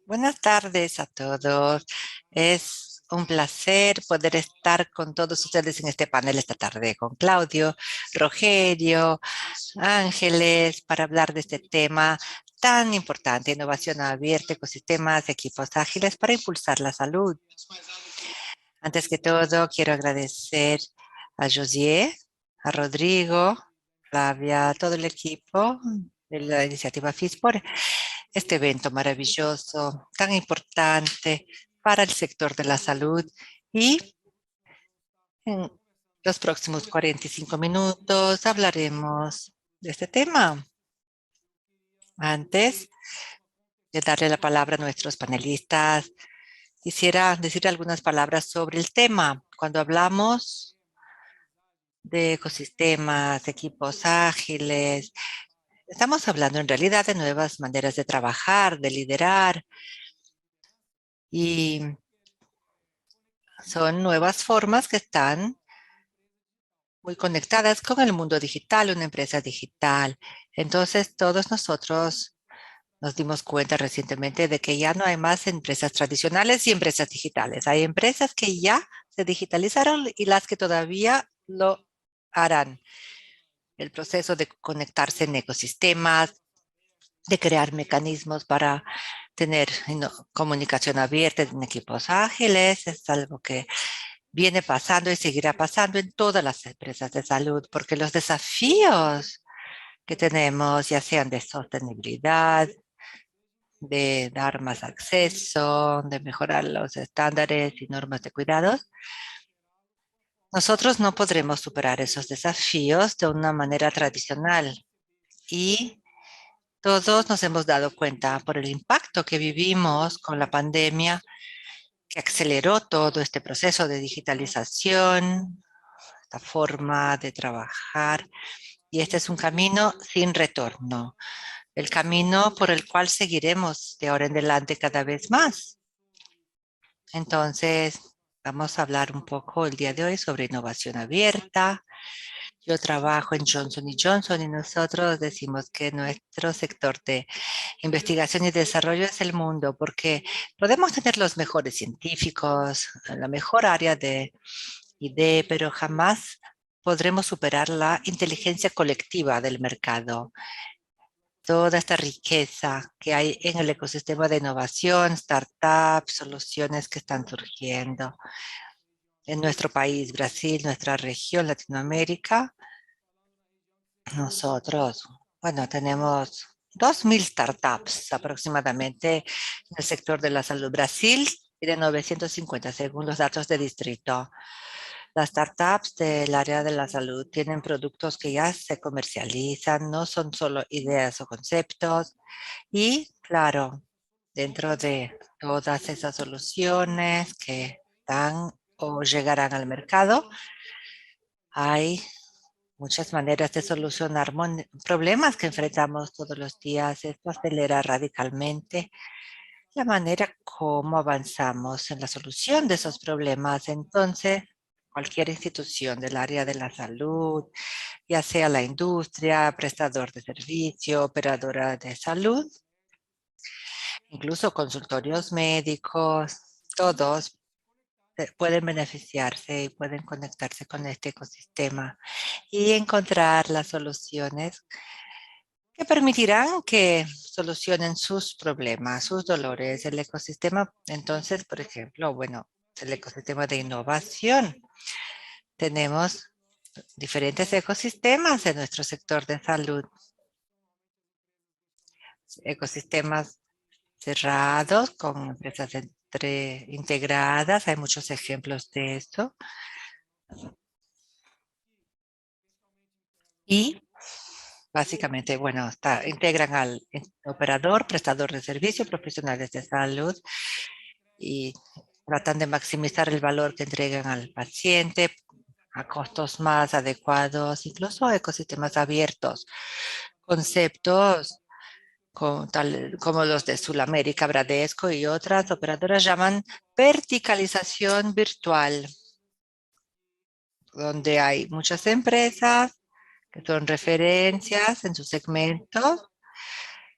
Buenas tardes a todos. Es un placer poder estar con todos ustedes en este panel esta tarde, con Claudio, Rogelio, Ángeles, para hablar de este tema tan importante, innovación abierta, ecosistemas, equipos ágiles para impulsar la salud. Antes que todo, quiero agradecer a Josier, a Rodrigo, Flavia, a todo el equipo de la iniciativa FIS por este evento maravilloso, tan importante para el sector de la salud. Y en los próximos 45 minutos hablaremos de este tema. Antes de darle la palabra a nuestros panelistas, quisiera decir algunas palabras sobre el tema. Cuando hablamos de ecosistemas, equipos ágiles, estamos hablando en realidad de nuevas maneras de trabajar, de liderar, y son nuevas formas que están muy conectadas con el mundo digital, una empresa digital. Entonces, todos nosotros nos dimos cuenta recientemente de que ya no hay más empresas tradicionales y empresas digitales. Hay empresas que ya se digitalizaron y las que todavía lo harán. El proceso de conectarse en ecosistemas, de crear mecanismos para tener comunicación abierta en equipos ágiles, es algo que viene pasando y seguirá pasando en todas las empresas de salud, porque los desafíos que tenemos, ya sean de sostenibilidad, de dar más acceso, de mejorar los estándares y normas de cuidados, nosotros no podremos superar esos desafíos de una manera tradicional. Y todos nos hemos dado cuenta por el impacto que vivimos con la pandemia, que aceleró todo este proceso de digitalización, esta forma de trabajar, y este es un camino sin retorno, el camino por el cual seguiremos de ahora en adelante cada vez más. Entonces, vamos a hablar un poco el día de hoy sobre innovación abierta. Yo trabajo en Johnson Johnson y nosotros decimos que nuestro sector de investigación y desarrollo es el mundo, porque podemos tener los mejores científicos, la mejor área de ID, pero jamás podremos superar la inteligencia colectiva del mercado. Toda esta riqueza que hay en el ecosistema de innovación, startups, soluciones que están surgiendo en nuestro país, Brasil, nuestra región, Latinoamérica. Nosotros, bueno, tenemos 2.000 startups aproximadamente en el sector de la salud. Brasil tiene 950 según los datos de distrito. Las startups del área de la salud tienen productos que ya se comercializan, no son solo ideas o conceptos. Y claro, dentro de todas esas soluciones que están o llegarán al mercado, hay muchas maneras de solucionar problemas que enfrentamos todos los días. Esto acelera radicalmente la manera como avanzamos en la solución de esos problemas. Entonces, cualquier institución del área de la salud, ya sea la industria, prestador de servicio, operadora de salud, incluso consultorios médicos, todos pueden beneficiarse y pueden conectarse con este ecosistema y encontrar las soluciones que permitirán que solucionen sus problemas, sus dolores. El ecosistema, entonces, por ejemplo, bueno, el ecosistema de innovación. Tenemos diferentes ecosistemas en nuestro sector de salud. Ecosistemas cerrados con empresas integradas. Hay muchos ejemplos de esto. Y básicamente, bueno, integran al operador, prestador de servicio, profesionales de salud y tratan de maximizar el valor que entregan al paciente a costos más adecuados, incluso ecosistemas abiertos, conceptos como los de Sulamérica, Bradesco y otras operadoras llaman verticalización virtual, donde hay muchas empresas que son referencias en sus segmentos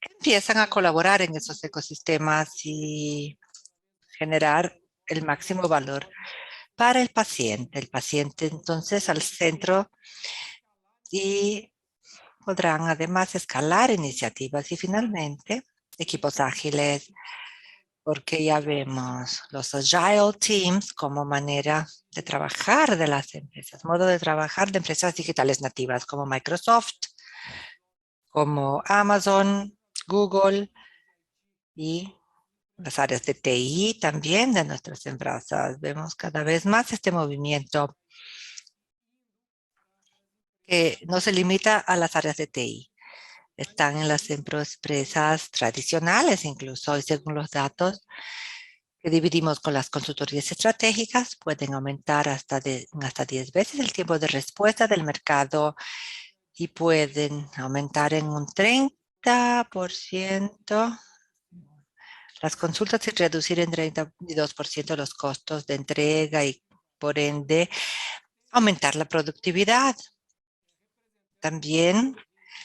empiezan a colaborar en esos ecosistemas y generar el máximo valor para el paciente. El paciente entonces al centro y podrán además escalar iniciativas y finalmente equipos ágiles, porque ya vemos los Agile Teams como manera de trabajar de las empresas, modo de trabajar de empresas digitales nativas como Microsoft, como Amazon, Google y las áreas de TI también de nuestras empresas. Vemos cada vez más este movimiento que no se limita a las áreas de TI. Están en las empresas tradicionales incluso, y según los datos que dividimos con las consultorías estratégicas, pueden aumentar hasta 10 veces el tiempo de respuesta del mercado y pueden aumentar en un 30% las consultas y reducir en 32% los costos de entrega y, por ende, aumentar la productividad. También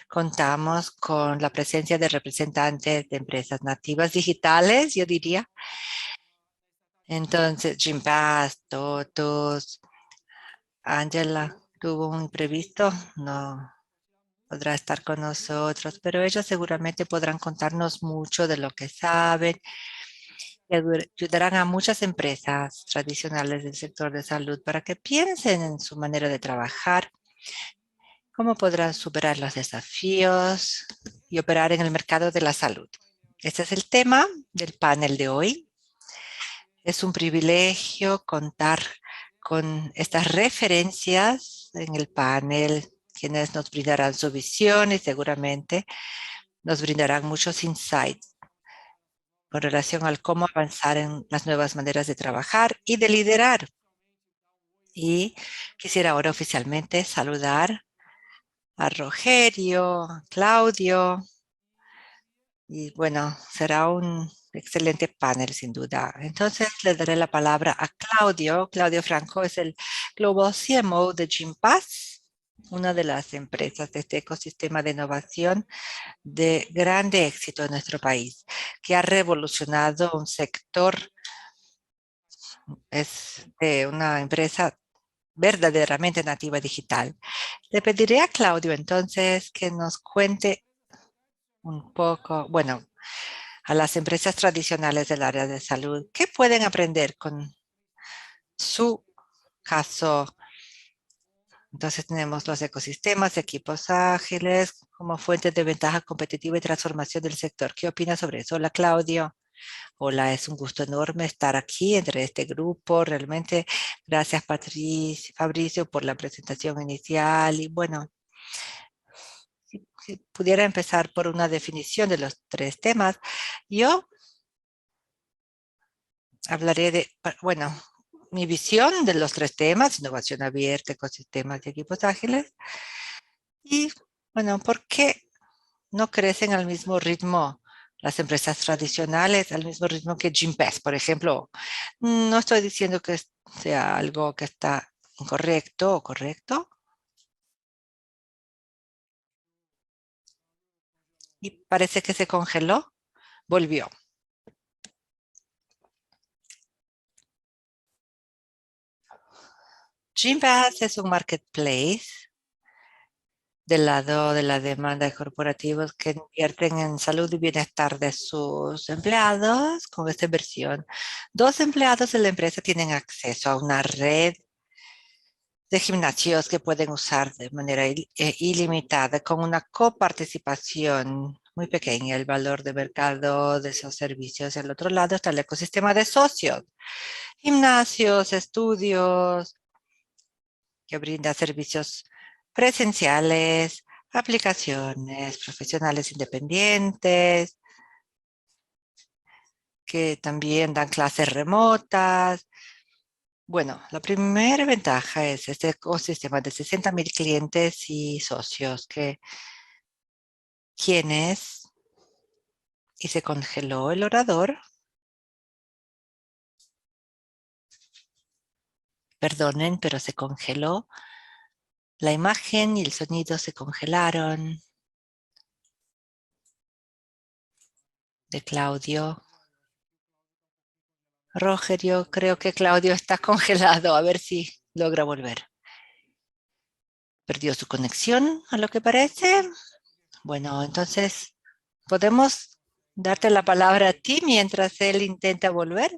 contamos con la presencia de representantes de empresas nativas digitales, yo diría. Entonces, Gympass, TOTOS, Angela tuvo un imprevisto, no podrá estar con nosotros, pero ellos seguramente podrán contarnos mucho de lo que saben y ayudarán a muchas empresas tradicionales del sector de salud para que piensen en su manera de trabajar, cómo podrán superar los desafíos y operar en el mercado de la salud. Este es el tema del panel de hoy. Es un privilegio contar con estas referencias en el panel, quienes nos brindarán su visión y seguramente nos brindarán muchos insights con relación al cómo avanzar en las nuevas maneras de trabajar y de liderar. Y quisiera ahora oficialmente saludar a Rogerio, a Claudio, y bueno, será un excelente panel sin duda. Entonces le daré la palabra a Claudio. Claudio Franco es el Global CMO de Gympass, una de las empresas de este ecosistema de innovación de grande éxito en nuestro país, que ha revolucionado un sector. Es de una empresa verdaderamente nativa digital. Le pediré a Claudio entonces que nos cuente un poco, bueno, a las empresas tradicionales del área de salud, ¿qué pueden aprender con su caso? Entonces tenemos los ecosistemas, equipos ágiles como fuentes de ventaja competitiva y transformación del sector. ¿Qué opinas sobre eso? Hola, Claudio. Hola, es un gusto enorme estar aquí entre este grupo. Realmente, gracias, Fabricio, por la presentación inicial. Y bueno, si pudiera empezar por una definición de los tres temas, yo hablaré de, bueno, mi visión de los tres temas: innovación abierta, ecosistemas y equipos ágiles. Y bueno, ¿por qué no crecen al mismo ritmo las empresas tradicionales, al mismo ritmo que Gympass, por ejemplo? No estoy diciendo que sea algo que está incorrecto o correcto. Y parece que se congeló, volvió. Gympass es un marketplace del lado de la demanda de corporativos que invierten en salud y bienestar de sus empleados. Con esta inversión, 2 empleados de la empresa tienen acceso a una red de gimnasios que pueden usar de manera ilimitada con una coparticipación muy pequeña. El valor de mercado de esos servicios. Al otro lado está el ecosistema de socios, gimnasios, estudios, que brinda servicios presenciales, aplicaciones, profesionales independientes, que también dan clases remotas. Bueno, la primera ventaja es este ecosistema de 60,000 clientes y socios quienes, y se congeló el orador, perdonen, pero se congeló la imagen y el sonido se congelaron. de Claudio. Rogerio, creo que Claudio está congelado. A ver si logra volver. Perdió su conexión, a lo que parece. Bueno, entonces, ¿podemos darte la palabra a ti mientras él intenta volver?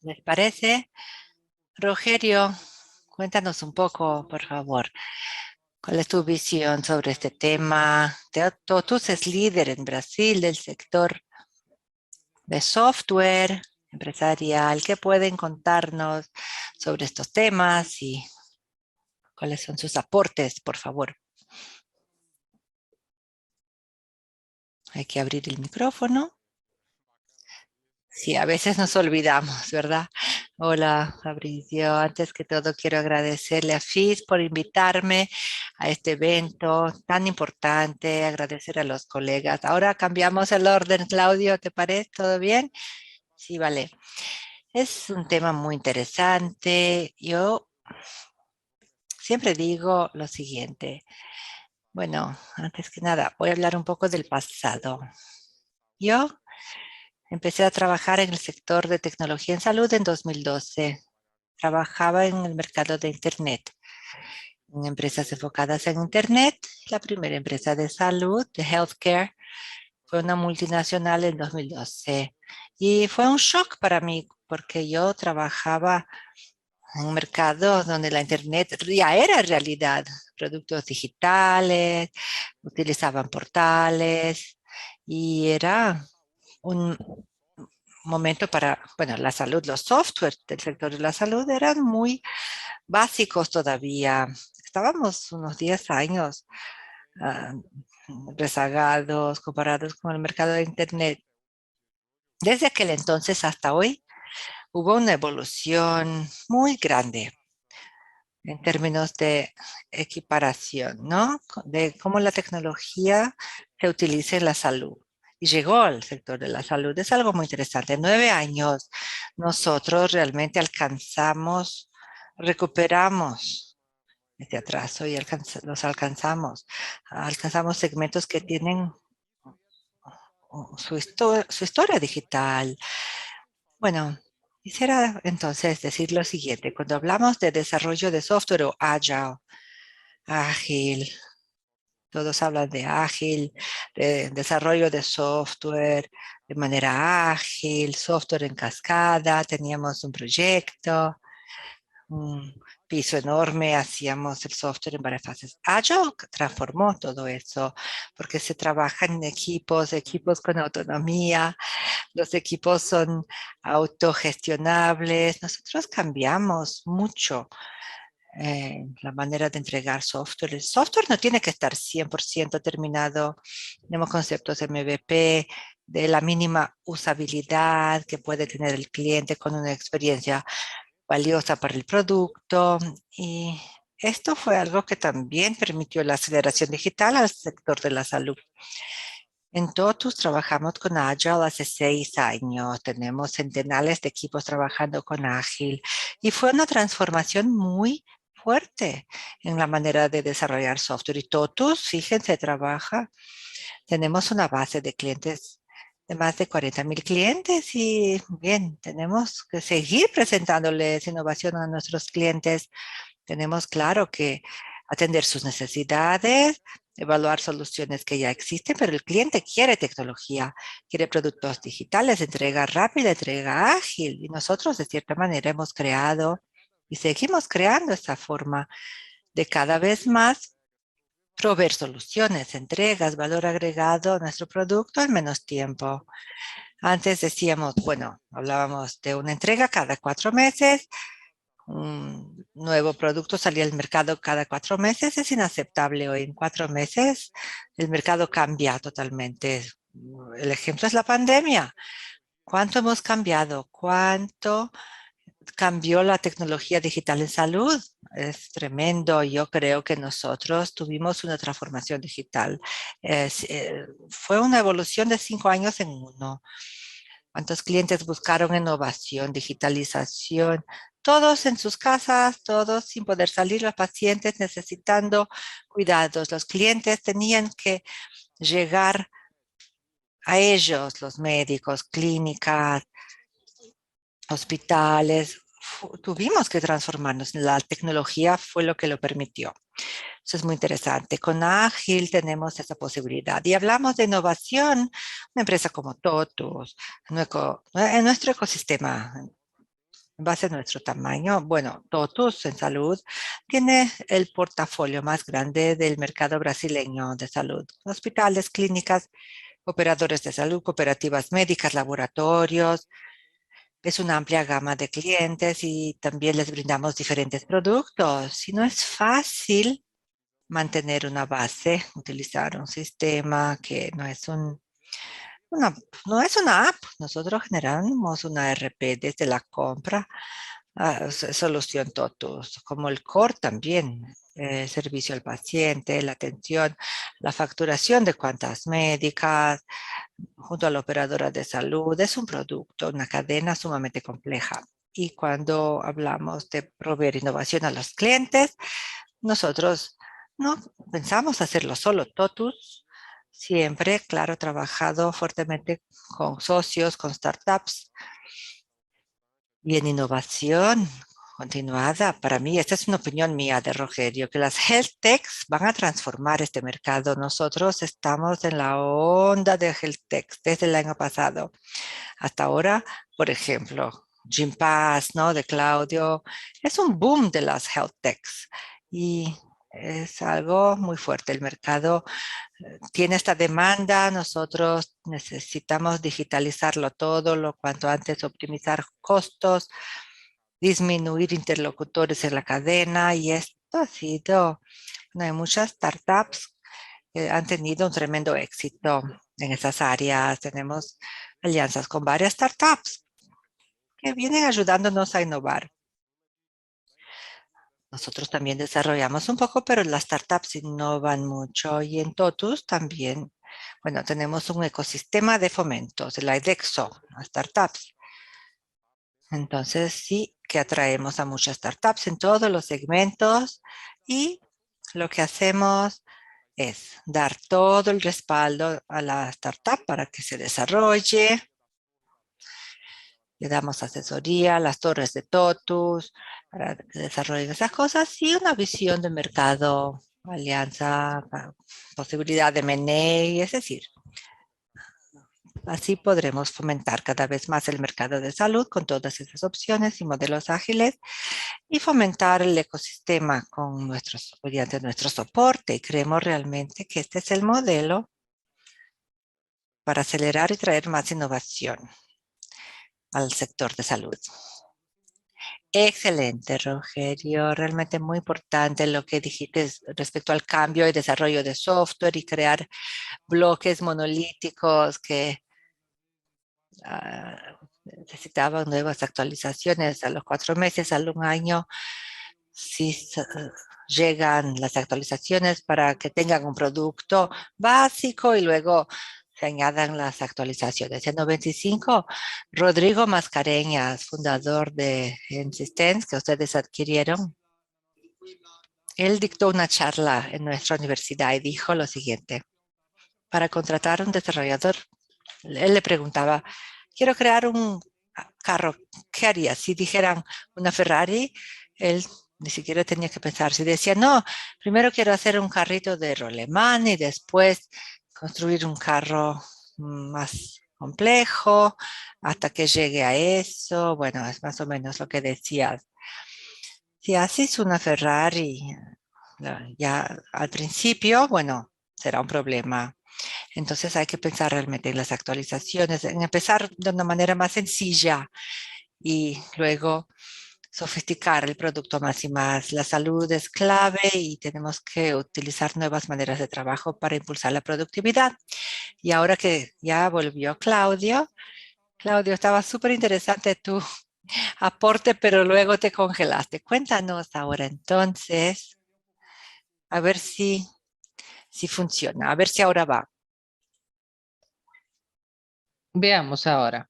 ¿Les parece? Rogerio, cuéntanos un poco, por favor. ¿Cuál es tu visión sobre este tema? Tú eres líder en Brasil del sector de software empresarial. ¿Qué pueden contarnos sobre estos temas y cuáles son sus aportes, por favor? Hay que abrir el micrófono. Sí, a veces nos olvidamos, ¿verdad? Hola, Fabricio. Antes que todo, quiero agradecerle a FIS por invitarme a este evento tan importante, agradecer a los colegas. Ahora cambiamos el orden, Claudio, ¿te parece? ¿Todo bien? Sí, vale. Es un tema muy interesante. Yo siempre digo lo siguiente. Bueno, antes que nada, voy a hablar un poco del pasado. Yo empecé a trabajar en el sector de tecnología en salud en 2012. Trabajaba en el mercado de Internet, en empresas enfocadas en Internet. La primera empresa de salud, de healthcare, fue una multinacional en 2012. Y fue un shock para mí porque yo trabajaba en un mercado donde la Internet ya era realidad. Productos digitales, utilizaban portales y era un momento para, bueno, la salud, los softwares del sector de la salud eran muy básicos todavía. Estábamos unos 10 años ah, rezagados comparados con el mercado de Internet. Desde aquel entonces hasta hoy hubo una evolución muy grande en términos de equiparación, ¿no? De cómo la tecnología se utiliza en la salud. Y llegó al sector de la salud. Es algo muy interesante. En 9 años nosotros realmente recuperamos este atraso y los alcanzamos. Alcanzamos segmentos que tienen su historia digital. Bueno, quisiera entonces decir lo siguiente. Cuando hablamos de desarrollo de software o agile, ágil, todos hablan de ágil, de desarrollo de software de manera ágil, software en cascada. Teníamos un proyecto, un piso enorme, hacíamos el software en varias fases. Agile transformó todo eso porque se trabaja en equipos con autonomía, los equipos son autogestionables. Nosotros cambiamos mucho la manera de entregar software. El software no tiene que estar 100% terminado. Tenemos conceptos MVP de la mínima usabilidad que puede tener el cliente con una experiencia valiosa para el producto. Y esto fue algo que también permitió la aceleración digital al sector de la salud. En Totus trabajamos con Agile hace 6 años. Tenemos centenares de equipos trabajando con Ágil y fue una transformación muy fuerte en la manera de desarrollar software. Y Totus, fíjense, tenemos una base de clientes de más de 40,000 clientes y bien, tenemos que seguir presentándoles innovación a nuestros clientes. Tenemos claro que atender sus necesidades, evaluar soluciones que ya existen, pero el cliente quiere tecnología, quiere productos digitales, entrega rápida, entrega ágil. Y nosotros, de cierta manera, hemos creado y seguimos creando esta forma de cada vez más proveer soluciones, entregas, valor agregado a nuestro producto en menos tiempo. Antes decíamos, bueno, hablábamos de una entrega cada 4 meses, un nuevo producto salía al mercado cada 4 meses. Es inaceptable hoy. En 4 meses el mercado cambia totalmente. El ejemplo es la pandemia. ¿Cuánto hemos cambiado? ¿Cuánto cambió la tecnología digital en salud? Es tremendo. Yo creo que nosotros tuvimos una transformación digital. Fue una evolución de 5 años en uno. ¿Cuántos clientes buscaron innovación, digitalización? Todos en sus casas, todos sin poder salir, los pacientes necesitando cuidados. Los clientes tenían que llegar a ellos, los médicos, clínicas, hospitales, tuvimos que transformarnos. La tecnología fue lo que lo permitió. Eso es muy interesante. Con Ágil tenemos esa posibilidad. Y hablamos de innovación, una empresa como TOTUS, en nuestro ecosistema, en base a nuestro tamaño. Bueno, TOTUS en salud tiene el portafolio más grande del mercado brasileño de salud. Hospitales, clínicas, operadores de salud, cooperativas médicas, laboratorios. Es una amplia gama de clientes y también les brindamos diferentes productos. Y no es fácil mantener una base, utilizar un sistema que una, no es una app. Nosotros generamos una RP desde la compra, solución TOTUS, como el core también, servicio al paciente, la atención, la facturación de cuentas médicas, junto a la operadora de salud. Es un producto, una cadena sumamente compleja. Y cuando hablamos de proveer innovación a los clientes, nosotros no pensamos hacerlo solo. TOTUS siempre, claro, trabajado fuertemente con socios, con startups y en innovación continuada. Para mí, esta es una opinión mía de Rogerio, que las health techs van a transformar este mercado. Nosotros estamos en la onda de health techs desde el año pasado hasta ahora. Por ejemplo, Gympass, ¿no? De Claudio, es un boom de las health techs y es algo muy fuerte. El mercado tiene esta demanda, nosotros necesitamos digitalizarlo todo, lo cuanto antes optimizar costos, disminuir interlocutores en la cadena y esto ha sido, no hay muchas startups que han tenido un tremendo éxito en esas áreas. Tenemos alianzas con varias startups que vienen ayudándonos a innovar. Nosotros también desarrollamos un poco, pero las startups innovan mucho y en TOTUS también, bueno, tenemos un ecosistema de fomentos, el IDEXO, a startups. Entonces sí que atraemos a muchas startups en todos los segmentos y lo que hacemos es dar todo el respaldo a la startup para que se desarrolle. Le damos asesoría, las torres de TOTUS, para que desarrollen esas cosas y una visión de mercado, alianza, posibilidad de M&A, es decir, así podremos fomentar cada vez más el mercado de salud con todas esas opciones y modelos ágiles y fomentar el ecosistema con mediante nuestro soporte. Y creemos realmente que este es el modelo para acelerar y traer más innovación al sector de salud. Excelente, Rogerio. Realmente muy importante lo que dijiste respecto al cambio y desarrollo de software y crear bloques monolíticos que necesitaban nuevas actualizaciones a los 4 meses, a un año. Si llegan las actualizaciones para que tengan un producto básico y luego se añadan las actualizaciones. En 95, Rodrigo Mascareñas, fundador de Ensistence, que ustedes adquirieron, él dictó una charla en nuestra universidad y dijo lo siguiente: para contratar a un desarrollador, él le preguntaba, quiero crear un carro, ¿qué haría? Si dijeran una Ferrari, él ni siquiera tenía que pensar. Si decía, no, primero quiero hacer un carrito de rolemán y después construir un carro más complejo hasta que llegue a eso. Bueno, es más o menos lo que decías. Si haces una Ferrari, ya al principio, bueno, será un problema. Entonces hay que pensar realmente en las actualizaciones, en empezar de una manera más sencilla y luego sofisticar el producto más y más. La salud es clave y tenemos que utilizar nuevas maneras de trabajo para impulsar la productividad. Y ahora que ya volvió Claudio, Claudio, estaba súper interesante tu aporte, pero luego te congelaste. Cuéntanos ahora entonces, a ver si funciona, a ver si ahora va. Veamos ahora.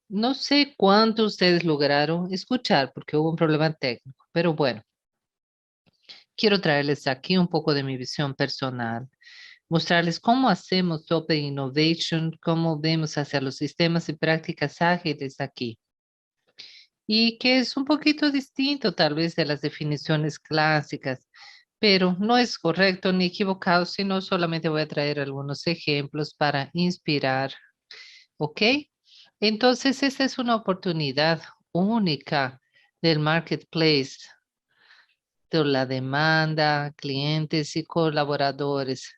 No sé cuánto ustedes lograron escuchar porque hubo un problema técnico, pero bueno, quiero traerles aquí un poco de mi visión personal. mostrarles cómo hacemos Open Innovation, cómo vemos hacia los sistemas y prácticas ágiles aquí. Y que es un poquito distinto tal vez de las definiciones clásicas, pero no es correcto ni equivocado, sino solamente voy a traer algunos ejemplos para inspirar, ¿ok? Entonces, esta es una oportunidad única del marketplace, de la demanda, clientes y colaboradores.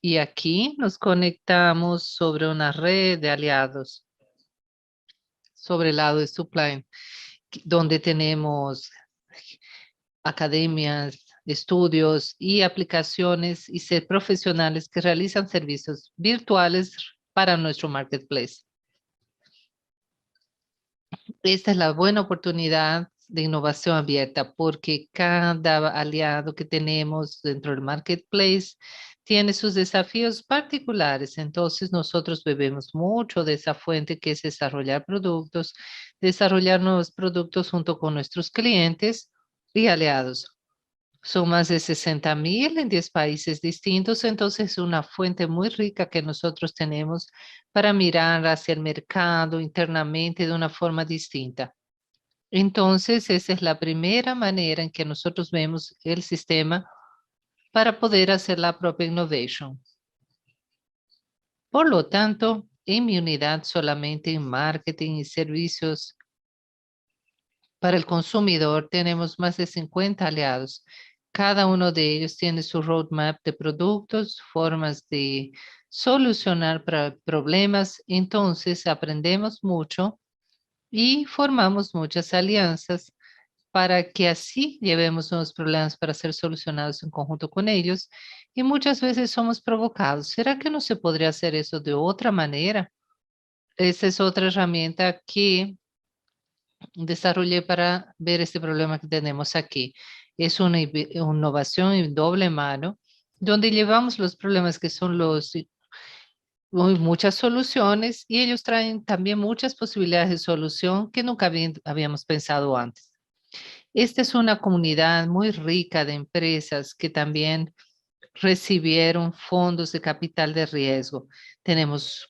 Y aquí nos conectamos sobre una red de aliados, sobre el lado de supply, donde tenemos academias, estudios y aplicaciones y ser profesionales que realizan servicios virtuales para nuestro marketplace. Esta es la buena oportunidad de innovación abierta porque cada aliado que tenemos dentro del marketplace tiene sus desafíos particulares. Entonces nosotros bebemos mucho de esa fuente que es desarrollar nuevos productos junto con nuestros clientes y aliados. Son más de 60,000 en 10 países distintos, entonces es una fuente muy rica que nosotros tenemos para mirar hacia el mercado internamente de una forma distinta. Entonces, esa es la primera manera en que nosotros vemos el sistema para poder hacer la propia innovation. Por lo tanto, en mi unidad solamente en marketing y servicios para el consumidor tenemos más de 50 aliados. Cada uno de ellos tiene su roadmap de productos, formas de solucionar problemas. Entonces, aprendemos mucho y formamos muchas alianzas para que así llevemos nuevos problemas para ser solucionados en conjunto con ellos. Y muchas veces somos provocados. ¿Será que no se podría hacer eso de otra manera? Esa es otra herramienta que desarrollé para ver este problema que tenemos aquí. Es una innovación en doble mano, donde llevamos los problemas que son muchas soluciones y ellos traen también muchas posibilidades de solución que nunca habíamos pensado antes. Esta es una comunidad muy rica de empresas que también recibieron fondos de capital de riesgo. Tenemos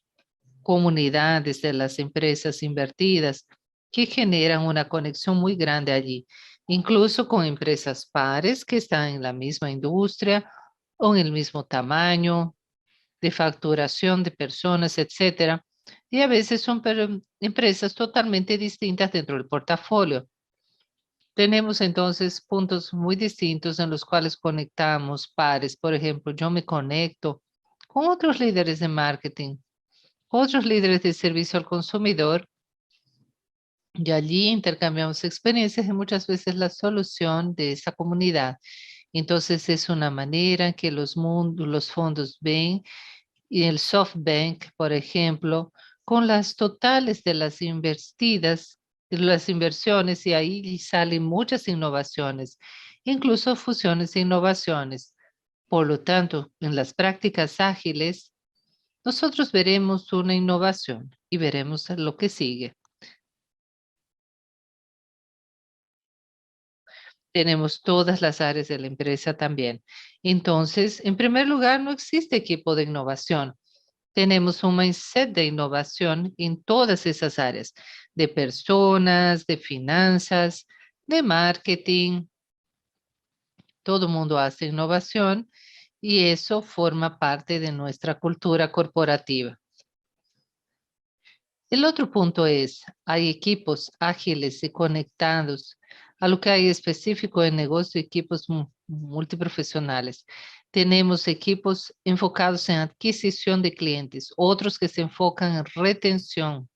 comunidades de las empresas invertidas que generan una conexión muy grande allí, incluso con empresas pares que están en la misma industria o en el mismo tamaño de facturación de personas, etcétera. Y a veces son empresas totalmente distintas dentro del portafolio. Tenemos entonces puntos muy distintos en los cuales conectamos pares. Por ejemplo, yo me conecto con otros líderes de marketing, otros líderes de servicio al consumidor, y allí intercambiamos experiencias y muchas veces la solución de esa comunidad. Entonces es una manera en que los fondos ven y el SoftBank, por ejemplo, con las totales de las invertidas, las inversiones, y ahí salen muchas innovaciones, incluso fusiones e innovaciones. Por lo tanto, en las prácticas ágiles, nosotros veremos una innovación y veremos lo que sigue. Tenemos todas las áreas de la empresa también. Entonces, en primer lugar, no existe equipo de innovación. Tenemos un mindset de innovación en todas esas áreas, de personas, de finanzas, de marketing. Todo el mundo hace innovación y eso forma parte de nuestra cultura corporativa. El otro punto es, hay equipos ágiles y conectados a lo que hay específico en negocio, equipos multiprofesionales. Tenemos equipos enfocados en adquisición de clientes, otros que se enfocan en retención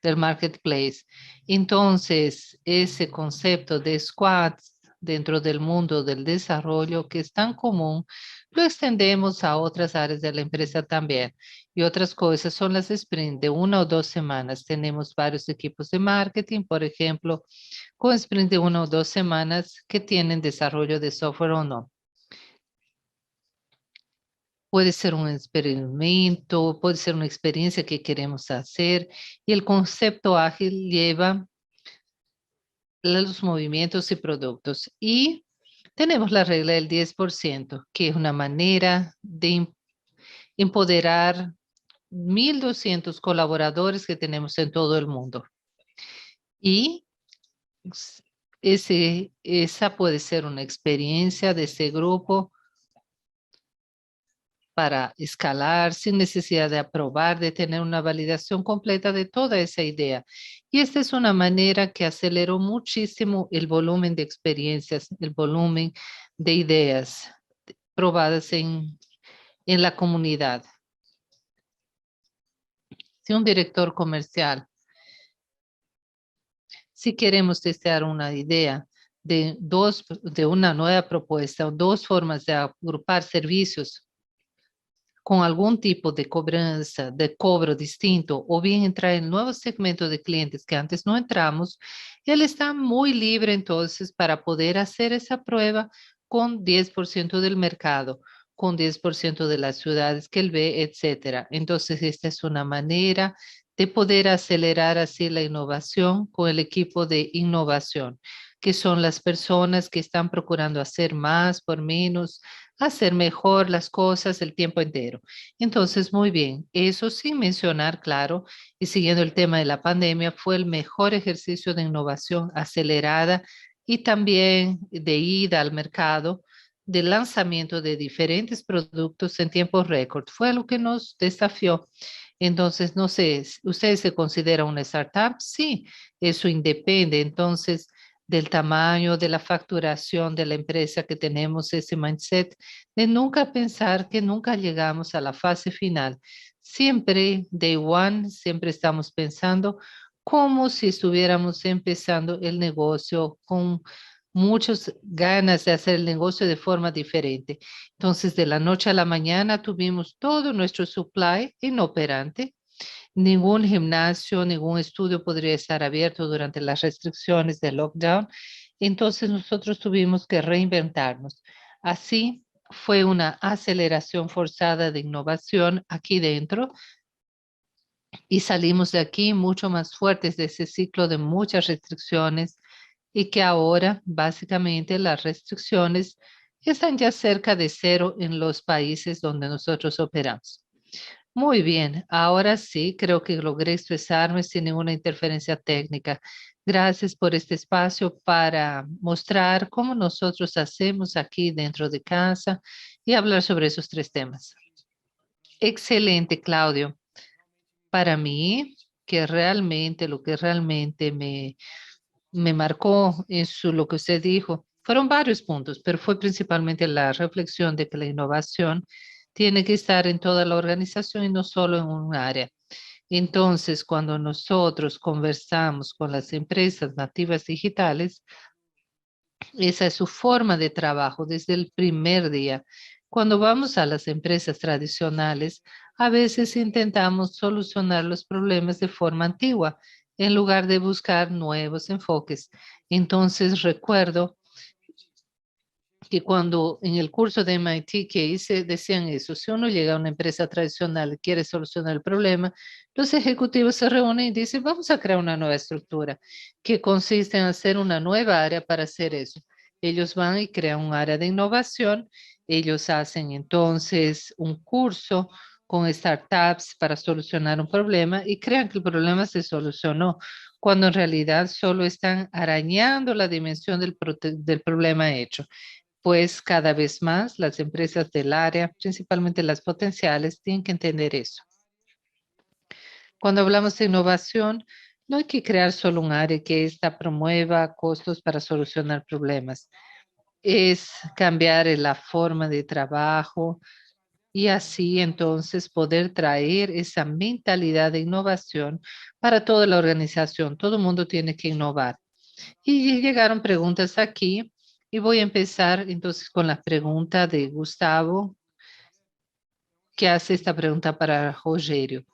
del marketplace. Entonces, ese concepto de squads dentro del mundo del desarrollo que es tan común, lo extendemos a otras áreas de la empresa también. Y otras cosas son las sprint de 1 o 2 semanas. Tenemos varios equipos de marketing, por ejemplo, con sprint de 1 o 2 semanas que tienen desarrollo de software o no. Puede ser un experimento, puede ser una experiencia que queremos hacer y el concepto ágil lleva los movimientos y productos. Y tenemos la regla del 10%, que es una manera de empoderar 1.200 colaboradores que tenemos en todo el mundo. Y esa puede ser una experiencia de ese grupo para escalar sin necesidad de aprobar, de tener una validación completa de toda esa idea. Y esta es una manera que aceleró muchísimo el volumen de experiencias, el volumen de ideas probadas en la comunidad. Si un director comercial, si queremos testear una idea de una nueva propuesta o dos formas de agrupar servicios con algún tipo de cobranza, de cobro distinto, o bien entrar en nuevos segmentos de clientes que antes no entramos, él está muy libre entonces para poder hacer esa prueba con 10% del mercado, con 10% de las ciudades que él ve, etcétera. Entonces, esta es una manera de poder acelerar así la innovación con el equipo de innovación, que son las personas que están procurando hacer más por menos, hacer mejor las cosas el tiempo entero. Entonces, muy bien, eso sin mencionar, claro, y siguiendo el tema de la pandemia, fue el mejor ejercicio de innovación acelerada y también de ida al mercado, de lanzamiento de diferentes productos en tiempo récord. Fue lo que nos desafió. Entonces, no sé, ¿usted se considera una startup? Sí, eso independe. Entonces, del tamaño, de la facturación de la empresa que tenemos, ese mindset de nunca pensar que nunca llegamos a la fase final. Siempre, day one, siempre estamos pensando como si estuviéramos empezando el negocio con muchas ganas de hacer el negocio de forma diferente. Entonces, de la noche a la mañana tuvimos todo nuestro supply inoperante. Ningún gimnasio, ningún estudio podría estar abierto durante las restricciones del lockdown. Entonces nosotros tuvimos que reinventarnos. Así fue una aceleración forzada de innovación aquí dentro y salimos de aquí mucho más fuertes de ese ciclo de muchas restricciones y que ahora básicamente las restricciones están ya cerca de cero en los países donde nosotros operamos. Muy bien, ahora sí, creo que logré expresarme sin ninguna interferencia técnica. Gracias por este espacio para mostrar cómo nosotros hacemos aquí dentro de casa y hablar sobre esos tres temas. Excelente, Claudio. Para mí, lo que realmente me marcó lo que usted dijo, fueron varios puntos, pero fue principalmente la reflexión de que la innovación tiene que estar en toda la organización y no solo en un área. Entonces, cuando nosotros conversamos con las empresas nativas digitales, esa es su forma de trabajo desde el primer día. Cuando vamos a las empresas tradicionales, a veces intentamos solucionar los problemas de forma antigua en lugar de buscar nuevos enfoques. Entonces, recuerdo que cuando en el curso de MIT que hice decían eso, si uno llega a una empresa tradicional y quiere solucionar el problema, los ejecutivos se reúnen y dicen, vamos a crear una nueva estructura que consiste en hacer una nueva área para hacer eso. Ellos van y crean un área de innovación, ellos hacen entonces un curso con startups para solucionar un problema y crean que el problema se solucionó, cuando en realidad solo están arañando la dimensión del problema hecho, pues cada vez más las empresas del área, principalmente las potenciales, tienen que entender eso. Cuando hablamos de innovación, no hay que crear solo un área que ésta promueva costos para solucionar problemas. Es cambiar la forma de trabajo y así entonces poder traer esa mentalidad de innovación para toda la organización. Todo el mundo tiene que innovar. Y llegaron preguntas aquí y voy a empezar entonces con la pregunta de Gustavo, que hace esta pregunta para Rogerio.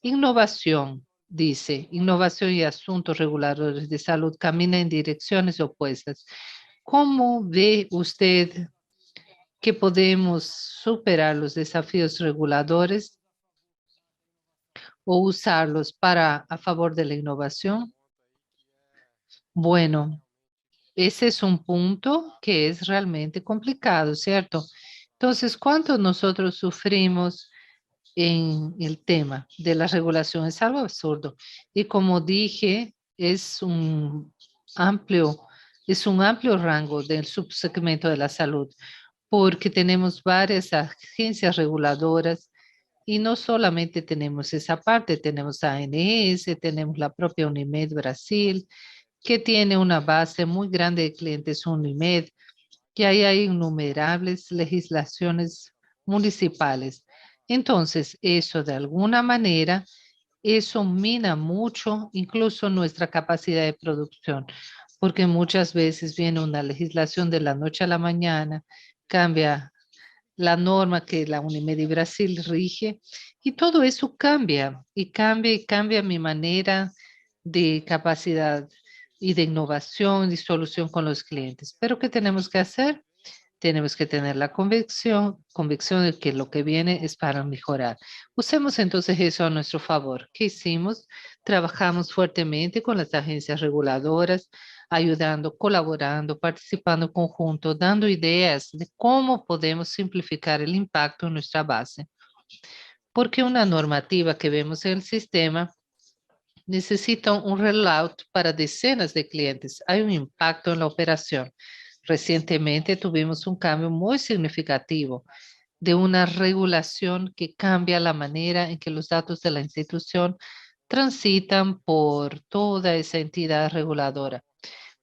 Innovación, dice, innovación y asuntos reguladores de salud caminan en direcciones opuestas. ¿Cómo ve usted que podemos superar los desafíos reguladores o usarlos para a favor de la innovación? Bueno, ese es un punto que es realmente complicado, ¿cierto? Entonces, ¿cuánto nosotros sufrimos en el tema de la regulación. Es algo absurdo. Y como dije, amplio, es un amplio rango del subsegmento de la salud, porque tenemos varias agencias reguladoras y no solamente tenemos esa parte, tenemos ANS, tenemos la propia Unimed Brasil, que tiene una base muy grande de clientes Unimed, que ahí hay innumerables legislaciones municipales. Entonces, eso de alguna manera, eso mina mucho incluso nuestra capacidad de producción, porque muchas veces viene una legislación de la noche a la mañana, cambia la norma que la Unimed y Brasil rige, y todo eso cambia, y cambia mi manera de capacidad y de innovación y solución con los clientes. Pero ¿qué tenemos que hacer? Tenemos que tener la convicción de que lo que viene es para mejorar. Usemos entonces eso a nuestro favor. ¿Qué hicimos? Trabajamos fuertemente con las agencias reguladoras, ayudando, colaborando, participando en conjunto, dando ideas de cómo podemos simplificar el impacto en nuestra base. Porque una normativa que vemos en el sistema necesita un rollout para decenas de clientes. Hay un impacto en la operación. Recientemente tuvimos un cambio muy significativo de una regulación que cambia la manera en que los datos de la institución transitan por toda esa entidad reguladora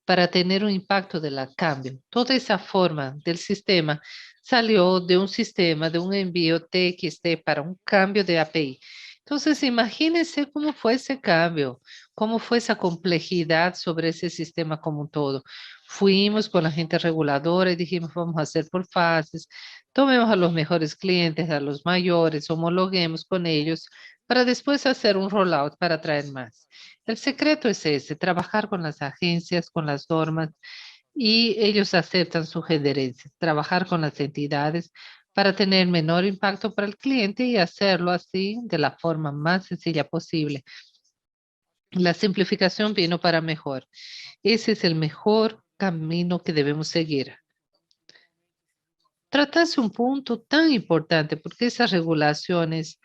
para tener un impacto de la cambio. Toda esa forma del sistema salió de un sistema de un envío TXT para un cambio de API. Entonces, imagínense cómo fue ese cambio, cómo fue esa complejidad sobre ese sistema como un todo. Fuimos con la gente reguladora y dijimos, vamos a hacer por fases, tomemos a los mejores clientes, a los mayores, homologuemos con ellos para después hacer un rollout para traer más. El secreto es ese, trabajar con las agencias, con las normas, y ellos aceptan sugerencias, trabajar con las entidades para tener menor impacto para el cliente y hacerlo así de la forma más sencilla posible. La simplificación vino para mejor. Ese es el mejor camino que debemos seguir. Tratarse un punto tan importante porque esas regulaciones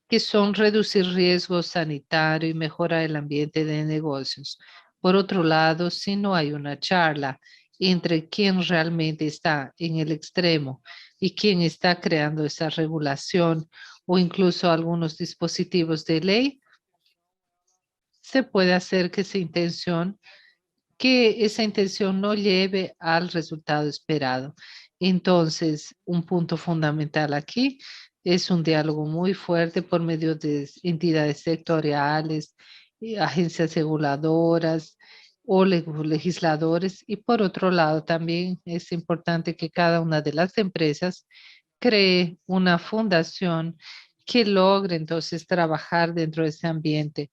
que son reducir riesgo sanitario y mejorar el ambiente de negocios. Por otro lado, si no hay una charla entre quien realmente está en el extremo y quien está creando esa regulación o incluso algunos dispositivos de ley, se puede hacer que esa intención no lleve al resultado esperado. Entonces, un punto fundamental aquí es un diálogo muy fuerte por medio de entidades sectoriales, agencias reguladoras o legisladores. Y por otro lado, también es importante que cada una de las empresas cree una fundación que logre entonces trabajar dentro de ese ambiente,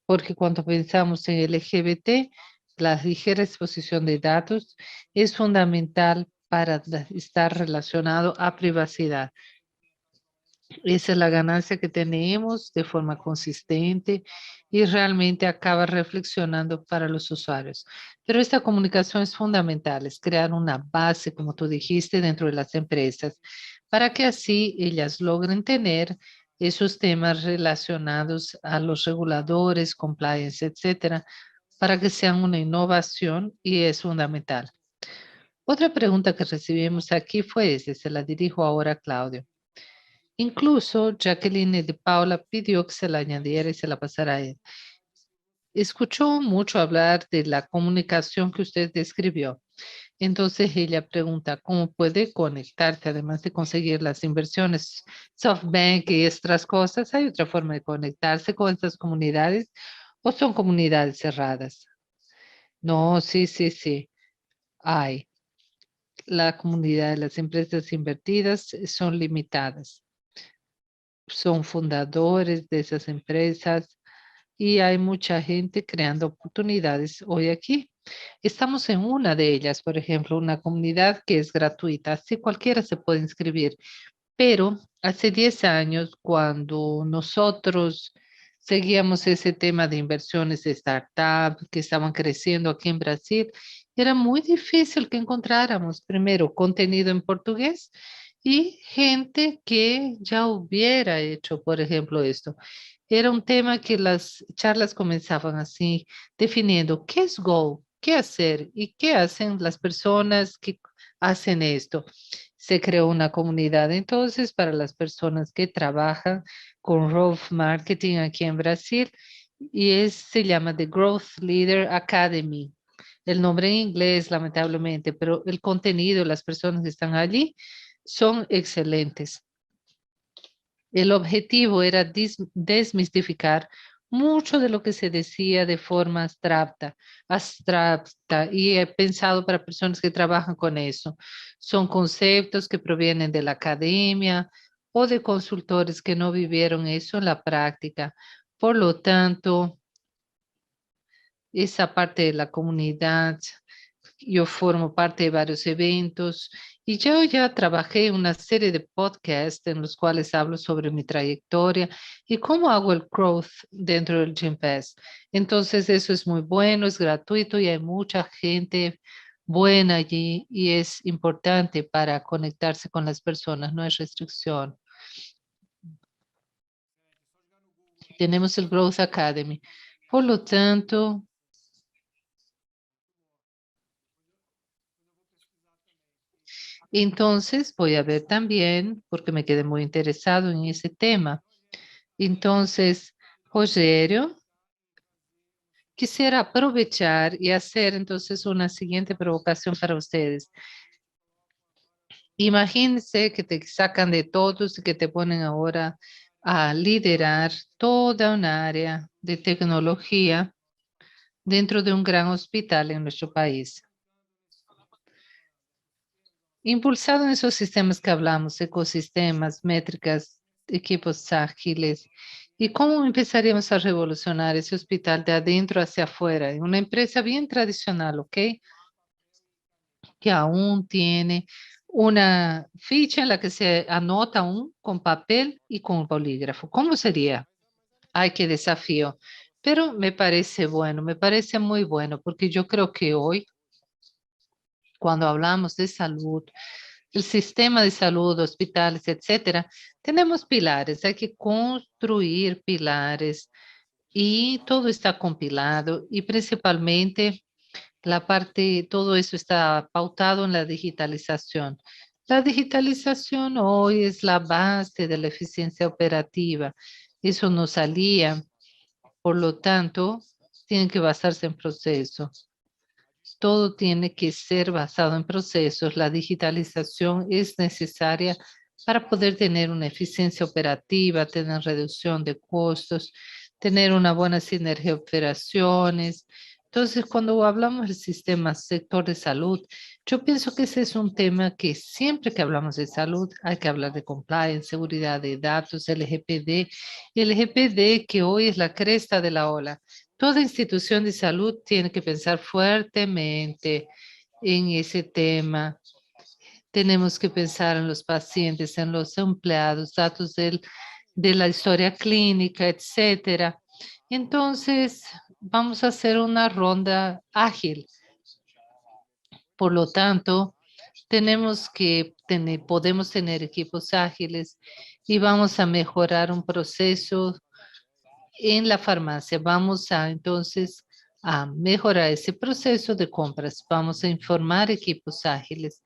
porque cuando pensamos en LGBT, la ligera exposición de datos es fundamental para estar relacionado a privacidad. Esa es la ganancia que tenemos de forma consistente y realmente acaba reflexionando para los usuarios. Pero esta comunicación es fundamental, es crear una base, como tú dijiste, dentro de las empresas, para que así ellas logren tener esos temas relacionados a los reguladores, compliance, etcétera, para que sean una innovación y es fundamental. Otra pregunta que recibimos aquí fue esta, se la dirijo ahora a Claudio. Incluso Jacqueline de Paula pidió que se la añadiera y se la pasara a él. Escuchó mucho hablar de la comunicación que usted describió. Entonces ella pregunta cómo puede conectarse, además de conseguir las inversiones SoftBank y otras cosas. ¿Hay otra forma de conectarse con estas comunidades o son comunidades cerradas? No, sí, sí, sí. Hay. La comunidad de las empresas invertidas son limitadas. Son fundadores de esas empresas y hay mucha gente creando oportunidades hoy aquí. Estamos en una de ellas, por ejemplo, una comunidad que es gratuita, así cualquiera se puede inscribir, pero hace 10 años, cuando nosotros seguíamos ese tema de inversiones de startup que estaban creciendo aquí en Brasil, era muy difícil que encontráramos primero contenido en portugués y gente que ya hubiera hecho, por ejemplo, esto. Era un tema que las charlas comenzaban así, definiendo qué es Go, qué hacer y qué hacen las personas que hacen esto. Se creó una comunidad entonces para las personas que trabajan con Growth Marketing aquí en Brasil y se llama The Growth Leader Academy. El nombre en inglés, lamentablemente, pero el contenido, las personas que están allí son excelentes. El objetivo era desmistificar mucho de lo que se decía de forma abstracta y he pensado para personas que trabajan con eso. Son conceptos que provienen de la academia o de consultores que no vivieron eso en la práctica. Por lo tanto, esa parte de la comunidad, yo formo parte de varios eventos y yo ya trabajé en una serie de podcasts en los cuales hablo sobre mi trayectoria y cómo hago el growth dentro del Gympass. Entonces eso es muy bueno, es gratuito y hay mucha gente buena allí y es importante para conectarse con las personas, no es restricción. Tenemos el Growth Academy. Por lo tanto, entonces voy a ver también, porque me quedé muy interesado en ese tema. Entonces, Rogério, quisiera aprovechar y hacer entonces una siguiente provocación para ustedes. Imagínense que te sacan de todos y que te ponen ahora a liderar toda un área de tecnología dentro de un gran hospital en nuestro país. Impulsado en esos sistemas que hablamos, ecosistemas, métricas, equipos ágiles, ¿y cómo empezaríamos a revolucionar ese hospital de adentro hacia afuera? En una empresa bien tradicional, ¿ok? Que aún tiene una ficha en la que se anota aún con papel y con bolígrafo. ¿Cómo sería? Ay, qué desafío. Pero me parece bueno, me parece muy bueno, porque yo creo que hoy, cuando hablamos de salud, el sistema de salud, hospitales, etcétera, tenemos pilares, hay que construir pilares y todo está compilado y principalmente la parte, todo eso está pautado en la digitalización. La digitalización hoy es la base de la eficiencia operativa. Eso no salía, por lo tanto, tienen que basarse en procesos. Todo tiene que ser basado en procesos. La digitalización es necesaria para poder tener una eficiencia operativa, tener reducción de costos, tener una buena sinergia de operaciones. Entonces, cuando hablamos del sistema sector de salud, yo pienso que ese es un tema que siempre que hablamos de salud hay que hablar de compliance, seguridad de datos, LGPD, LGPD que hoy es la cresta de la ola. Toda institución de salud tiene que pensar fuertemente en ese tema. Tenemos que pensar en los pacientes, en los empleados, datos de la historia clínica, etcétera. Entonces, vamos a hacer una ronda ágil. Por lo tanto, podemos tener equipos ágiles y vamos a mejorar un proceso en la farmacia. Vamos a entonces a mejorar ese proceso de compras. Vamos a informar equipos ágiles.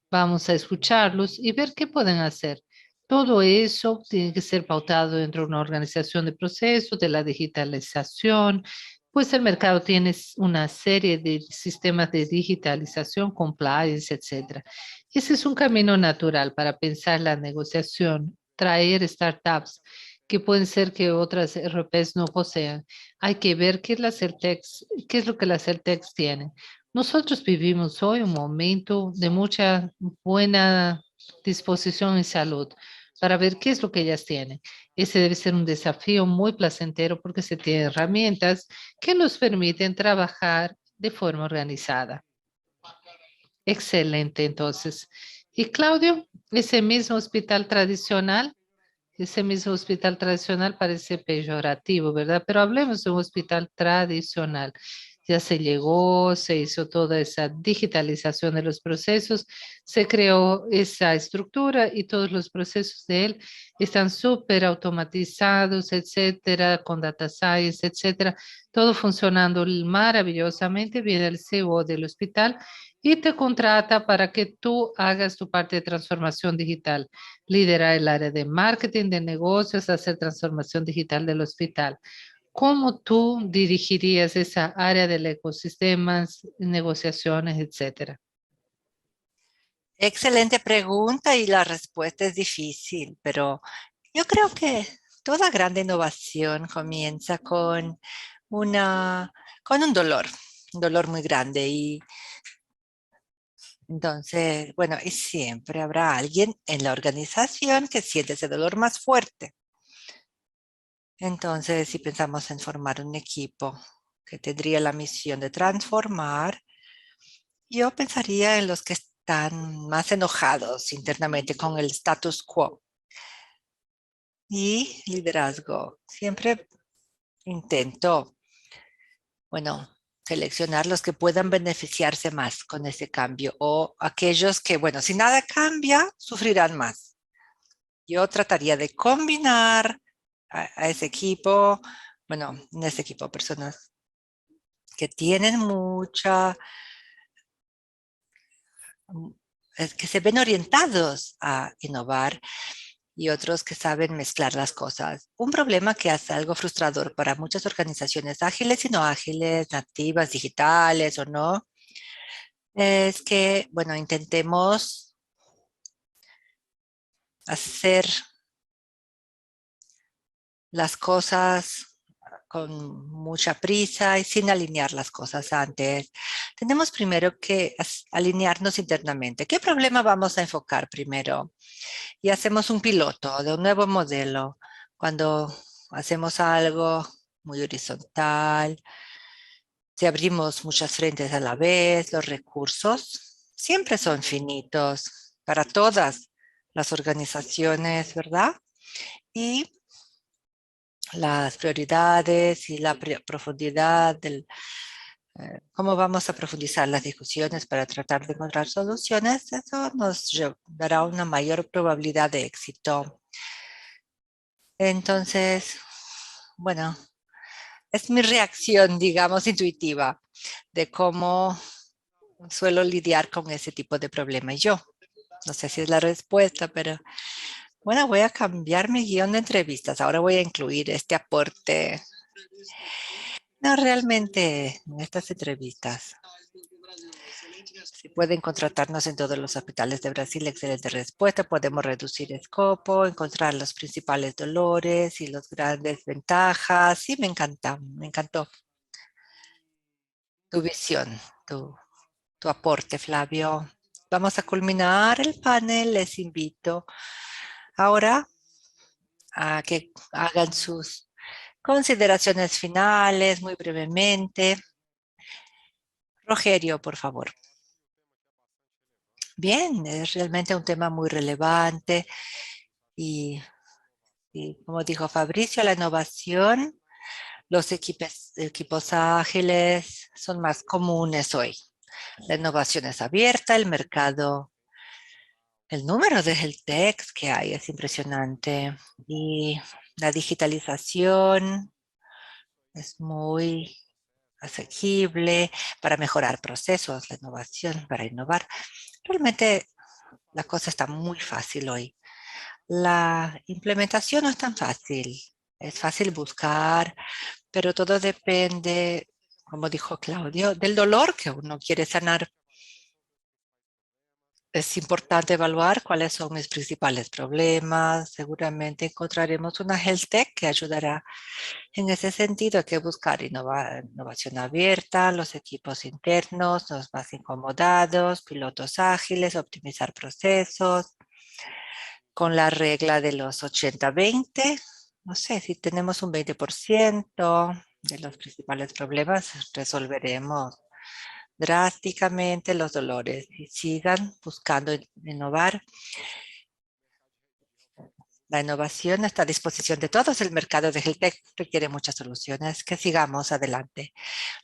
Vamos a escucharlos y ver qué pueden hacer. Todo eso tiene que ser pautado dentro de una organización de procesos, de la digitalización, pues el mercado tiene una serie de sistemas de digitalización, compliance, etcétera. Ese es un camino natural para pensar la negociación, traer startups que pueden ser que otras RPs no posean. Hay que ver qué es lo que las Celtex tienen. Nosotros vivimos hoy un momento de mucha buena disposición en salud para ver qué es lo que ellas tienen. Ese debe ser un desafío muy placentero porque se tienen herramientas que nos permiten trabajar de forma organizada. Excelente, entonces. Y Claudio, ese mismo hospital tradicional parece peyorativo, ¿verdad? Pero hablemos de un hospital tradicional. ya se llegó, se hizo toda esa digitalización de los procesos, se creó esa estructura y todos los procesos de él están súper automatizados, etcétera, con data science, etcétera, todo funcionando maravillosamente. Viene el CEO del hospital y te contrata para que tú hagas tu parte de transformación digital, liderar el área de marketing, de negocios, hacer transformación digital del hospital. ¿Cómo tú dirigirías esa área del ecosistema, negociaciones, etcétera? Excelente pregunta y la respuesta es difícil, pero yo creo que toda grande innovación comienza una, con un dolor muy grande y entonces, bueno, y siempre habrá alguien en la organización que siente ese dolor más fuerte. Entonces, si pensamos en formar un equipo que tendría la misión de transformar, yo pensaría en los que están más enojados internamente con el status quo y liderazgo. Siempre intento, bueno, seleccionar los que puedan beneficiarse más con ese cambio o aquellos que, bueno, si nada cambia, sufrirán más. Yo trataría de combinar a ese equipo, bueno, en ese equipo personas que tienen mm, que se ven orientados a innovar y otros que saben mezclar las cosas. Un problema que hace algo frustrador para muchas organizaciones ágiles y no ágiles, nativas, digitales o no, es que, bueno, intentemos hacer las cosas con mucha prisa y sin alinear las cosas antes. Tenemos primero que alinearnos internamente. ¿Qué problema vamos a enfocar primero? Y hacemos un piloto de un nuevo modelo. Cuando hacemos algo muy horizontal, si abrimos muchas frentes a la vez, los recursos siempre son finitos para todas las organizaciones, ¿verdad? Y las prioridades y la profundidad cómo vamos a profundizar las discusiones para tratar de encontrar soluciones, eso nos dará una mayor probabilidad de éxito. Entonces, bueno, es mi reacción, digamos, intuitiva de cómo suelo lidiar con ese tipo de problema. Y yo, no sé si es la respuesta, pero bueno, voy a cambiar mi guión de entrevistas. Ahora voy a incluir este aporte. No, realmente en estas entrevistas, si pueden contratarnos en todos los hospitales de Brasil, excelente respuesta. Podemos reducir escopo, encontrar los principales dolores y las grandes ventajas. Sí, me encanta, me encantó tu visión, tu, tu aporte, Flavio. Vamos a culminar el panel. Les invito ahora a que hagan sus consideraciones finales muy brevemente. Rogerio, por favor. Bien, es realmente un tema muy relevante y, y como dijo Fabricio, la innovación, los equipos ágiles son más comunes hoy. La innovación es abierta, el mercado, el número de health techs que hay es impresionante y la digitalización es muy asequible para mejorar procesos, la innovación, para innovar. Realmente la cosa está muy fácil hoy. La implementación no es tan fácil. Es fácil buscar, pero todo depende, como dijo Claudio, del dolor que uno quiere sanar. Es importante evaluar cuáles son mis principales problemas. Seguramente encontraremos una health tech que ayudará en ese sentido. Hay que buscar innovación abierta, los equipos internos, los más incomodados, pilotos ágiles, optimizar procesos con la regla de los 80-20. No sé, si tenemos un 20% de los principales problemas, resolveremos drásticamente los dolores y sigan buscando innovar. La innovación está a disposición de todos. El mercado de Heltec requiere muchas soluciones. Que sigamos adelante.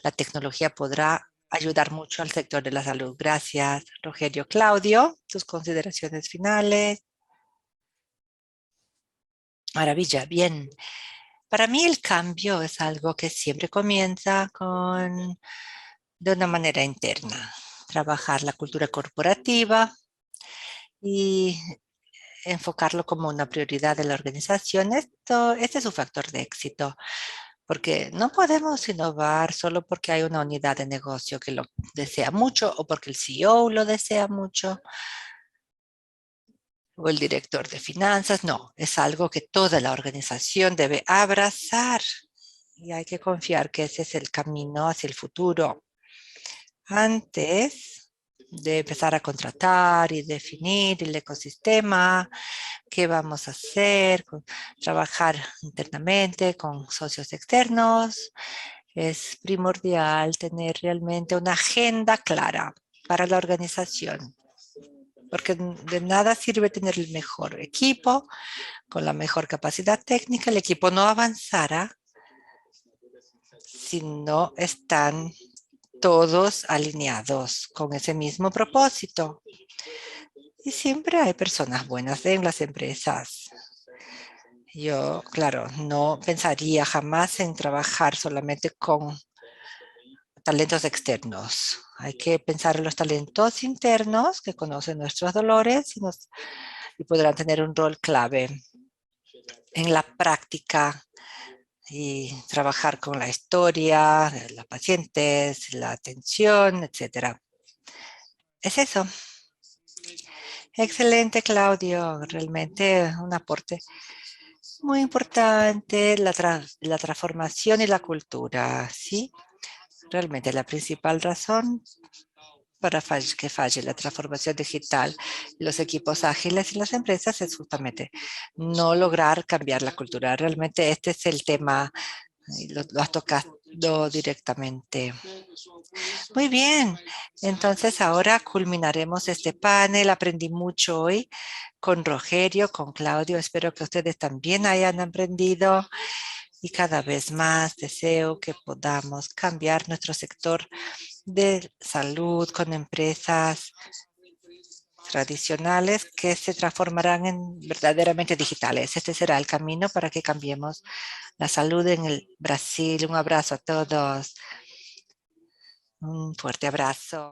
La tecnología podrá ayudar mucho al sector de la salud. Gracias, Rogelio. Claudio, tus consideraciones finales. Maravilla, bien. Para mí el cambio es algo que siempre comienza de una manera interna. Trabajar la cultura corporativa y enfocarlo como una prioridad de la organización. Este es un factor de éxito, porque no podemos innovar solo porque hay una unidad de negocio que lo desea mucho o porque el CEO lo desea mucho o el director de finanzas. No, es algo que toda la organización debe abrazar y hay que confiar que ese es el camino hacia el futuro. Antes de empezar a contratar y definir el ecosistema, qué vamos a hacer, trabajar internamente con socios externos. Es primordial tener realmente una agenda clara para la organización, porque de nada sirve tener el mejor equipo con la mejor capacidad técnica. El equipo no avanzará si no están todos alineados con ese mismo propósito. Y siempre hay personas buenas en las empresas. Yo, claro, no pensaría jamás en trabajar solamente con talentos externos. Hay que pensar en los talentos internos que conocen nuestros dolores y podrán tener un rol clave en la práctica y trabajar con la historia de los pacientes, la atención, etcétera. Es eso. Excelente, Claudio. Realmente un aporte muy importante, la transformación y la cultura, ¿sí? Realmente la principal razón para que falle la transformación digital, los equipos ágiles y las empresas es justamente no lograr cambiar la cultura. Realmente este es el tema y lo has tocado directamente. Muy bien, entonces ahora culminaremos este panel. Aprendí mucho hoy con Rogerio, con Claudio. Espero que ustedes también hayan aprendido y cada vez más deseo que podamos cambiar nuestro sector de salud con empresas tradicionales que se transformarán en verdaderamente digitales. Este será el camino para que cambiemos la salud en el Brasil. Un abrazo a todos. Un fuerte abrazo.